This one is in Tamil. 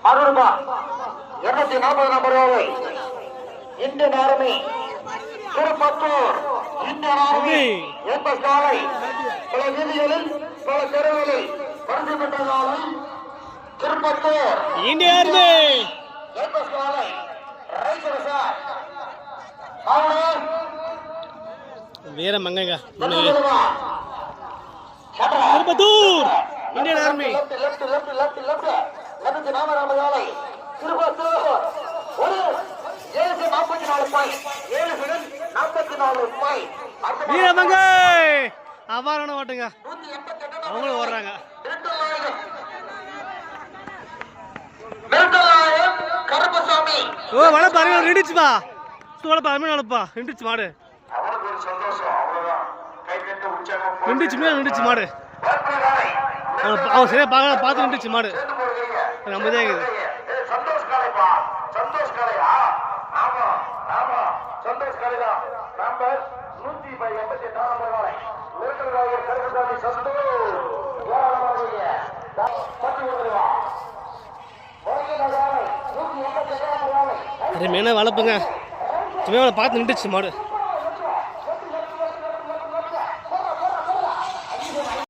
அருள்பா 240 நம்பர் ஓவை Indian army Tiruppattur. Indian army எப்ப காலை பல வீதிகளில் பல தெருவுகளில் பரிசு பெற்ற காலை திருப்பத்தூர் இந்தியன் ஆர்மி எப்ப காலை ரைசர் சார் வீர மங்கங்க திருப்பத்தூர் இந்தியன் ஆர்மி திருப்பத்தூர் ஒரு 44 பாயிண்ட் 44 பாயிண்ட் வீரமங்கை அபாரான ஓட்டுங்க அவங்களும் ஓடுறாங்க. கருப்பசாமி ஓ வளப்பா அருமையா நின்றுச்சுப்பா வளப்பா அருமையா வளப்பா நின்றுச்சு மாடு நின்றுச்சு மாடு அவன் சரியா பார்த்து நின்றுச்சு மாடு நம்மதே இருக்குது. அருமையான வளர்ப்புங்க சும்மா பார்த்து நின்றுச்சு மாடு.